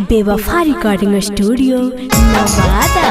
बेवफा recording studio Nawada.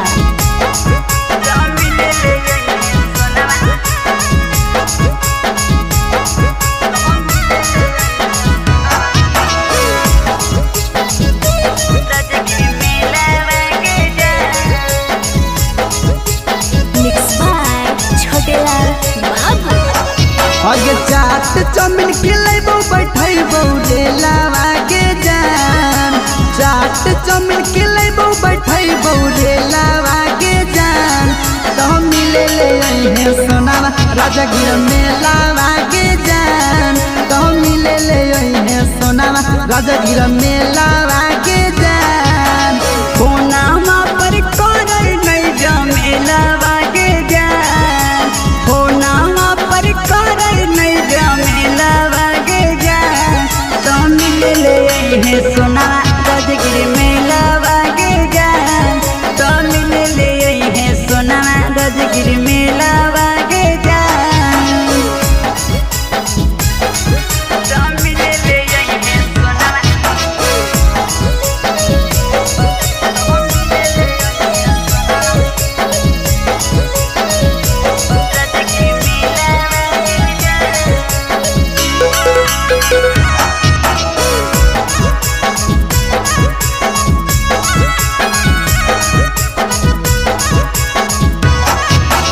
आगे चाट chow mein खिलेबो बैठेबो रेलावा के जान। चाट चौमिन खिलेबो बैठेबो रेलावा के जान। तो मिले ले हैं सोनावा राजगीर मेलावा के जान। तो मिले ले हैं सोनावा राजगीर मेलावा के जान। फोनामा पर कोरल नहीं जमेलावा के जान। फोनामा पर कोरल नहीं जमेलावा के जान। तो मिले ले हैं सोनावा राजगीर मेलावा के जान। तो मिले ले हैं सोनावा राजगीर मेलावा के जान। तो मिले ले हैं सोनावा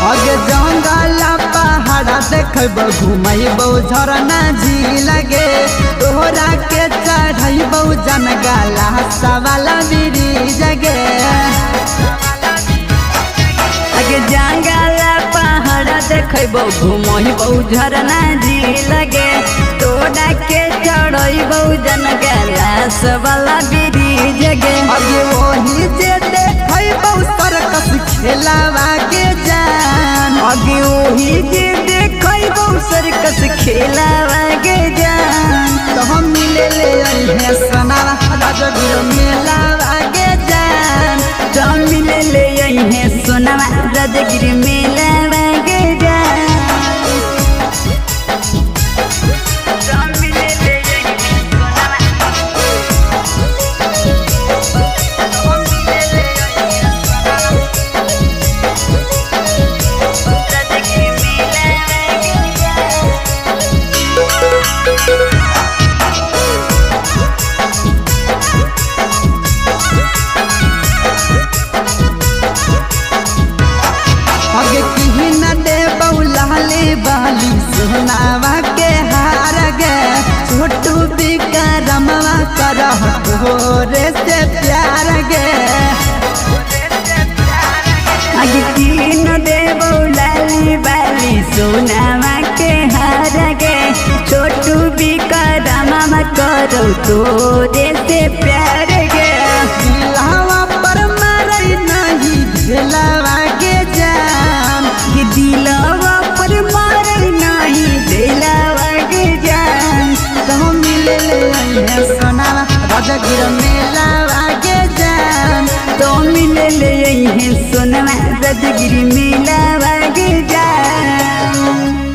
आगे जंगल पहाड़ा देखब घूमबो झरना झील गे। तोहरा के चढ़बो जनगला सवाल ब्रिज गे। आगे जंगल पहाड़ा देखबो घूमबो झरना झील गे। तोहरा के चढ़बो जनगला सवाल ब्रिज गे। आगे वही जे देखबो सर्कस खेलावा के जान। आगे वही जे देखबो सर्कस खेलावा के जान। तो हम मिले ले हैं सोनावा राजगीर मेलावा के जान। तो मिले ले हैं सोनावा राजगीर मेलावा के जान। तो मिले ले हैं सोनावा आगे कहीं न दे बौलाले बाली सोनावा के हार गे। छोटू बिकरमवा करह तोरे से प्यार गे। आगे कहीं न दे बौलाले बाली सोनावा के हार गे। छोटू बिकरमवा करह तोरे से प्यार गे। दिलवा पर मारे नहीं दिलवा के जान। कि दिलवा पर मारे नहीं दिलवा के जान। तो मिले ले हैं सोनावा राजगीर मेलावा के जान। तो मिले ले हैं सोनावा राजगीर मेलावा के जान।